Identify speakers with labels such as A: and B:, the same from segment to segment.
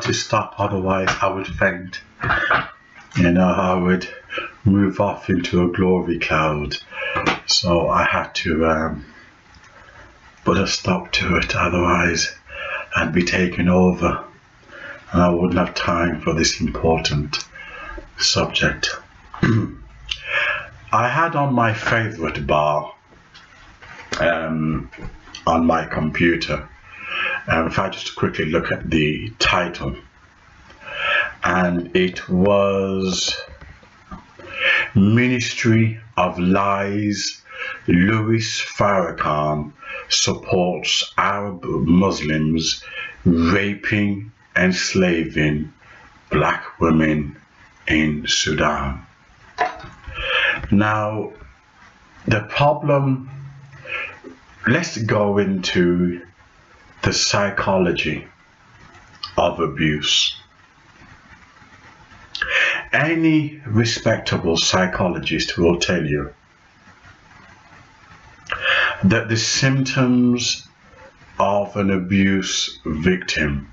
A: to stop, otherwise I would faint. I would move off into a glory cloud. So I had to put a stop to it, otherwise I'd be taken over and I wouldn't have time for this important subject. I had on my favorite bar on my computer. If I just quickly look at the title, and it was Ministry of Lies. Louis Farrakhan supports Arab Muslims raping, enslaving black women in Sudan. Now, the problem, let's go into the psychology of abuse. Any respectable psychologist will tell you that the symptoms of an abuse victim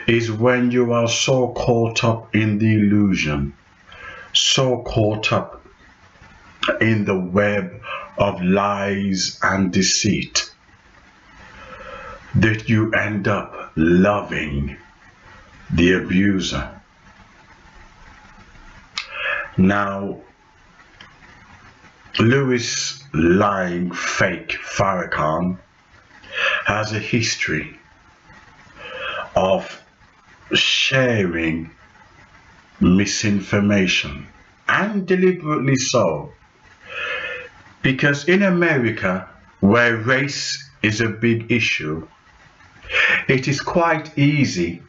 A: is when you are so caught up in the illusion, so caught up in the web of lies and deceit, that you end up loving the abuser. Now, Louis lying fake Farrakhan has a history of sharing misinformation, and deliberately so, because in America, where race is a big issue, it is quite easy.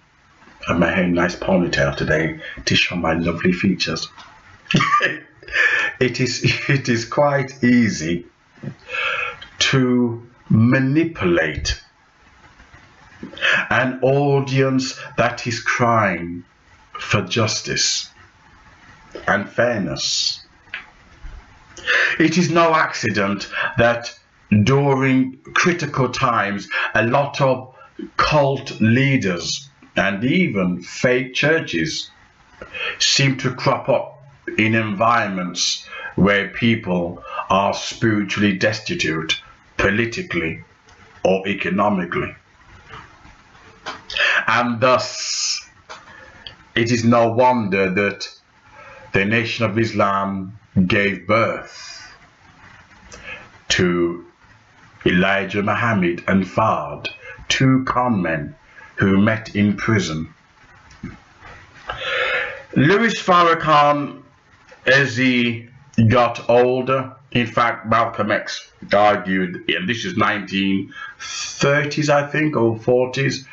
A: I'm wearing a nice ponytail today to show my lovely features. It is quite easy to manipulate an audience that is crying for justice and fairness. It is no accident that during critical times, a lot of cult leaders and even fake churches seem to crop up in environments where people are spiritually destitute, politically or economically. And thus, it is no wonder that the Nation of Islam gave birth to Elijah Muhammad and Fard, two con men who met in prison. Louis Farrakhan, as he got older, in fact, Malcolm X argued, and this is 1930s, I think, or 40s,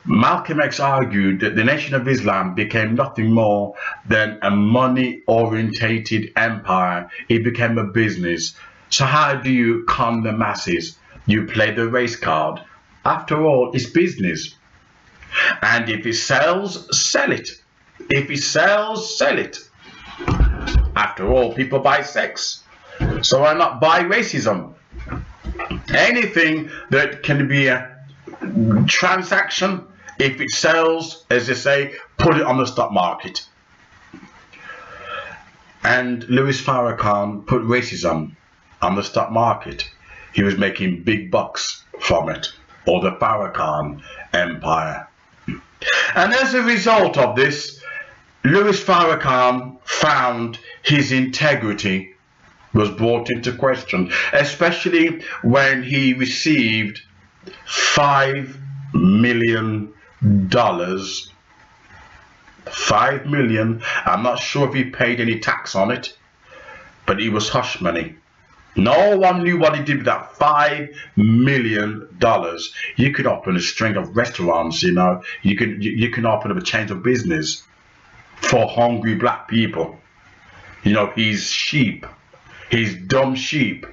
A: Malcolm X argued that the Nation of Islam became nothing more than a money-orientated empire. It became a business. So how do you con the masses? You play the race card. After all, it's business. And if it sells, sell it. If it sells, sell it. After all, people buy sex. So why not buy racism? Anything that can be a transaction, if it sells, as they say, put it on the stock market. And Louis Farrakhan put racism on the stock market. He was making big bucks from it, or the Farrakhan empire. And as a result of this, Louis Farrakhan found his integrity was brought into question, especially when he received $5 million. $5 million. I'm not sure if he paid any tax on it, but it was hush money. No one knew what he did with that $5 million. You could open a string of restaurants, you know. You can open up a chain of business for hungry black people. You know, he's sheep. He's dumb sheep.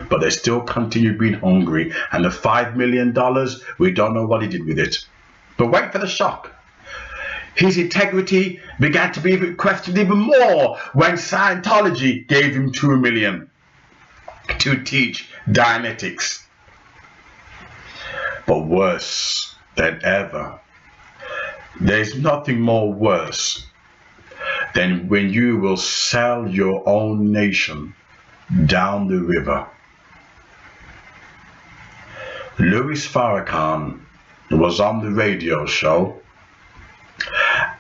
A: But they still continue being hungry. And the $5 million, we don't know what he did with it. But wait for the shock. His integrity began to be questioned even more when Scientology gave him $2 million to teach Dianetics. But worse than ever, There's nothing more worse than when you will sell your own nation down the river. Louis Farrakhan was on the radio show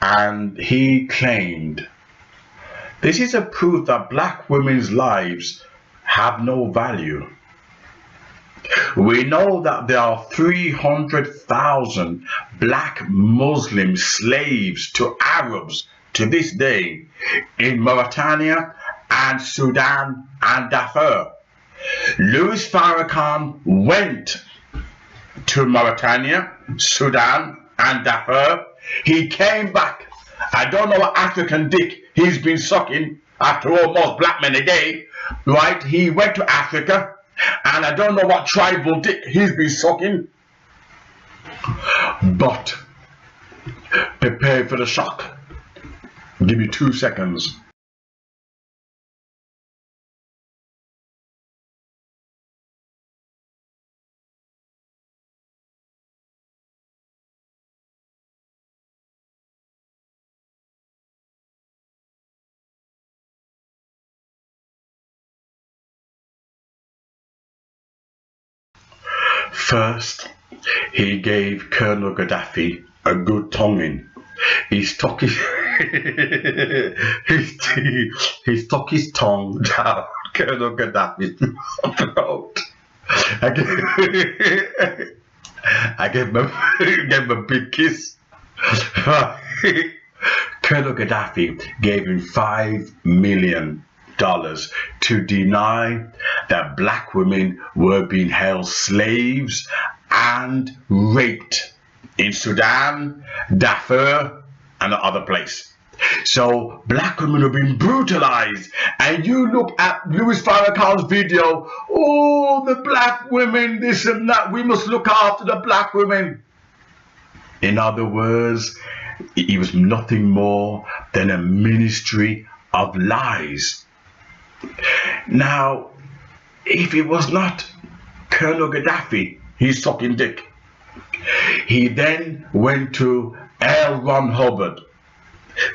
A: and he claimed this is a proof that black women's lives have no value. We know that there are 300,000 black Muslim slaves to Arabs to this day in Mauritania and Sudan and Darfur. Louis Farrakhan went to Mauritania, Sudan and Darfur. He came back. I don't know what African dick he's been sucking after all most black men a day, right? He went to Africa and I don't know what tribal dick he's been sucking. But prepare for the shock. Give me 2 seconds. First, he gave Colonel Gaddafi a good tonguing. He stuck his he stuck his tongue down Colonel Gaddafi's throat. I gave him a big kiss. Colonel Gaddafi gave him $5 million to deny that black women were being held slaves and raped in Sudan, Darfur, and other place. So black women have been brutalized, and you look at Louis Farrakhan's video, oh, the black women, this and that, we must look after the black women. In other words, it was nothing more than a ministry of lies. Now, if it was not Colonel Gaddafi, he's sucking dick. He then went to L. Ron Hubbard,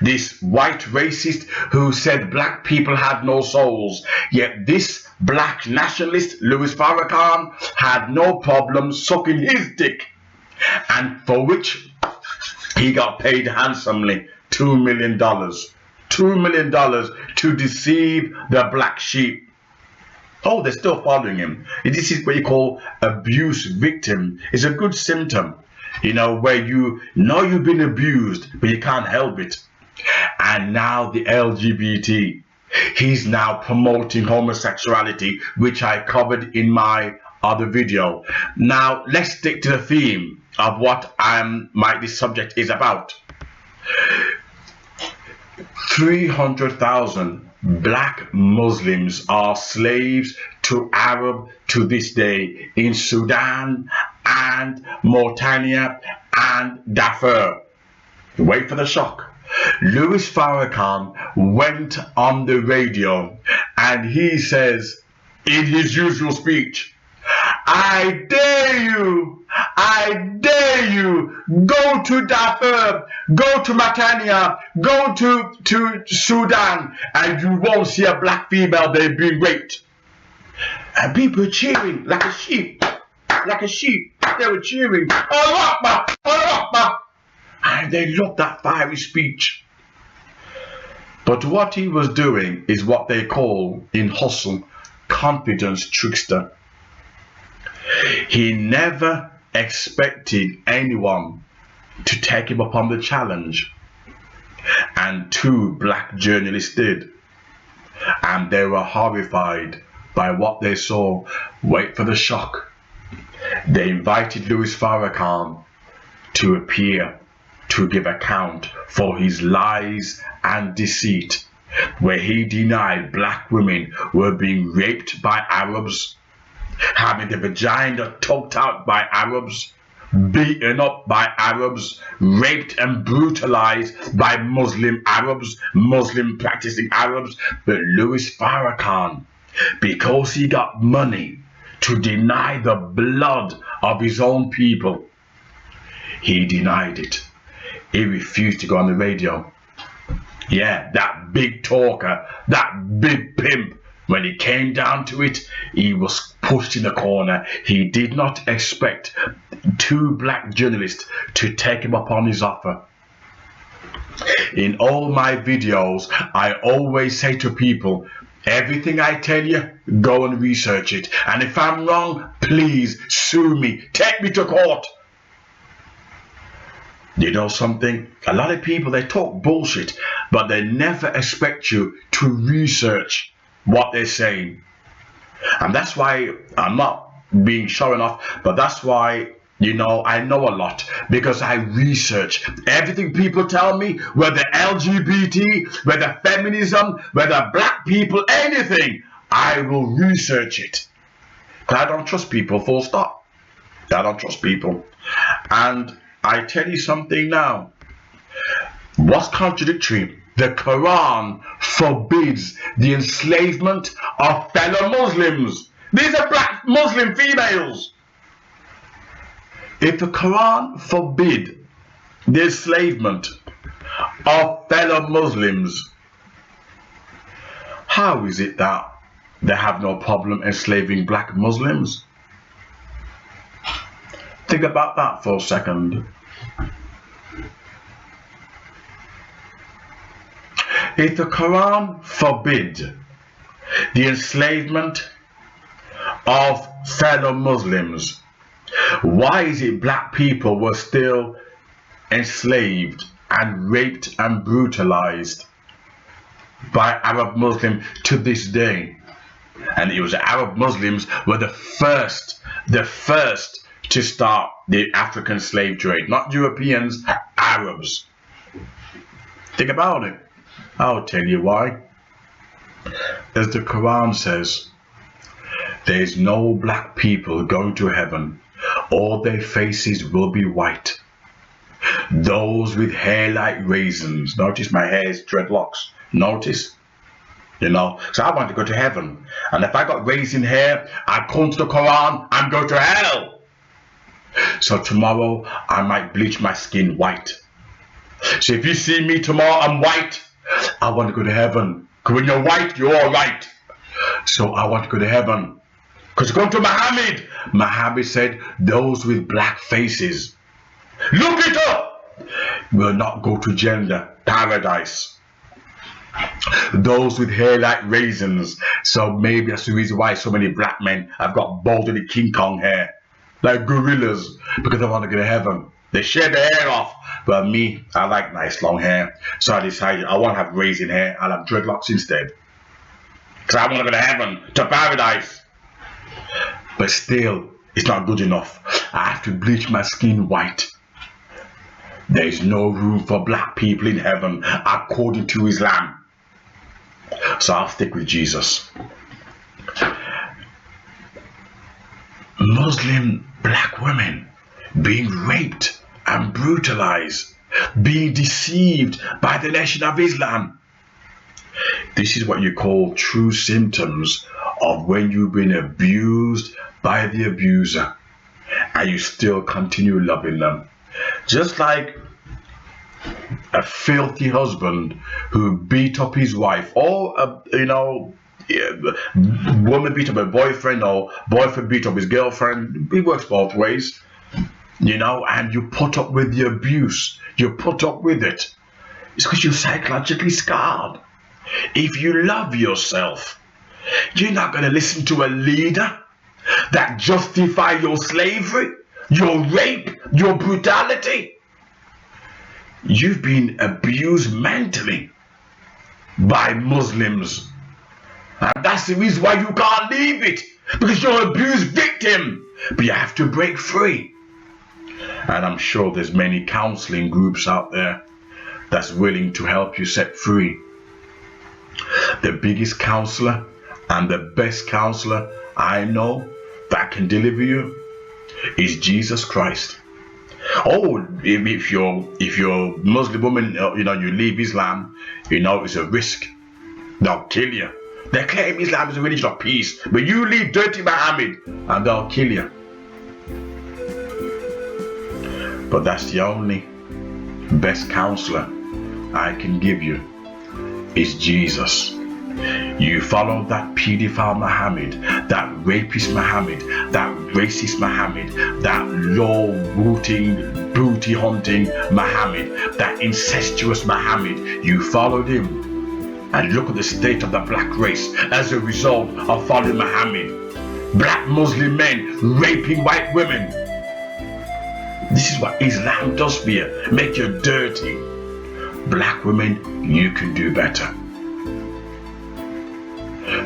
A: this white racist who said black people had no souls. Yet this black nationalist, Louis Farrakhan, had no problem sucking his dick, and for which he got paid handsomely $2 million. $2 million to deceive the black sheep. Oh, they're still following him. This is what you call abuse victim. It's a good symptom, you know, where you know you've been abused, but you can't help it. And now the LGBT, he's now promoting homosexuality, which I covered in my other video. Now let's stick to the theme of what this subject is about. 300,000 black Muslims are slaves to Arab to this day in Sudan and Mauritania and Darfur. Wait for the shock. Louis Farrakhan went on the radio and he says in his usual speech, I dare you, go to Darfur, go to Mauritania, go to Sudan, and you won't see a black female there being raped. And people are cheering like a sheep, they were cheering, Allah Akbar, Allah Akbar. And they loved that fiery speech. But what he was doing is what they call in hustle, confidence trickster. He never expected anyone to take him up on the challenge, and 2 black journalists did, and they were horrified by what they saw. Wait for the shock. They invited Louis Farrakhan to appear to give account for his lies and deceit, where he denied black women were being raped by Arabs, having the vagina tugged out by Arabs, beaten up by Arabs, raped and brutalized by Muslim Arabs, Muslim practicing Arabs. But Louis Farrakhan, because he got money to deny the blood of his own people, he denied it. he refused to go on the radio. Yeah, that big talker, that big pimp, when it came down to it, he was pushed in the corner. He did not expect two black journalists to take him up on his offer. In all my videos, I always say to people, everything I tell you, go and research it. And if I'm wrong, please sue me. Take me to court. You know something? A lot of people, they talk bullshit, but they never expect you to research what they're saying. And that's why I'm not being showing off, but that's why, you know, I know a lot, because I research everything people tell me, whether LGBT, whether feminism, whether black people, anything, I will research it. Because I don't trust people, full stop. I don't trust people. And I tell you something now. What's contradictory? The Quran forbids the enslavement of fellow Muslims. These are black Muslim females. If the Quran forbid the enslavement of fellow Muslims, how is it that they have no problem enslaving black Muslims? Think about that for a second. If the Quran forbid the enslavement of fellow Muslims, why is it black people were still enslaved and raped and brutalized by Arab Muslims to this day? And it was Arab Muslims were the first to start the African slave trade, not Europeans, Arabs. Think about it. I'll tell you why. As the Quran says, there is no black people going to heaven. All their faces will be white. Those with hair like raisins. Notice my hair is dreadlocks. Notice. You know, so I want to go to heaven. And if I got raisin hair, I come to the Quran, I'm going to hell. So tomorrow, I might bleach my skin white. So if you see me tomorrow, I'm white. I want to go to heaven. Because when you're white, you're all right. So I want to go to heaven. Because according to Muhammad, Muhammad said, those with black faces, look it up, will not go to Jannah, paradise. Those with hair like raisins. So maybe that's the reason why so many black men have got balding King Kong hair, like gorillas, because they want to go to heaven. They shave their hair off. But me, I like nice long hair. So I decided I won't have raisin hair. I'll have dreadlocks instead. Because I want to go to heaven, to paradise. But still, it's not good enough. I have to bleach my skin white. There is no room for black people in heaven according to Islam. So I'll stick with Jesus. Muslim black women being raped and brutalized, being deceived by the Nation of Islam. This is what you call true symptoms of when you've been abused by the abuser and you still continue loving them. Just like a filthy husband who beat up his wife, or woman beat up her boyfriend, or boyfriend beat up his girlfriend. It works both ways, you know, and you put up with the abuse. You put up with it. It's because you're psychologically scarred. If you love yourself, you're not going to listen to a leader that justify your slavery, your rape, your brutality. You've been abused mentally by Muslims. And that's the reason why you can't leave it. Because you're an abused victim. But you have to break free. And I'm sure there's many counseling groups out there that's willing to help you set free. The biggest counselor and the best counselor I know that can deliver you is Jesus Christ. Oh, if you're Muslim woman, you leave Islam, it's a risk. They'll kill you. They claim Islam is a religion of peace, but you leave dirty Muhammad and they'll kill you. But that's the only best counselor I can give you is Jesus. You follow that pedophile Muhammad, that rapist Muhammad, that racist Muhammad, that law-rooting, booty hunting Muhammad, that incestuous Muhammad. You followed him. And look at the state of the black race as a result of following Muhammad. Black Muslim men raping white women. This is what Islam does for you. Make you dirty. Black women, you can do better.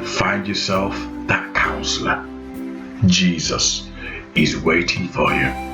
A: Find yourself that counselor. Jesus is waiting for you.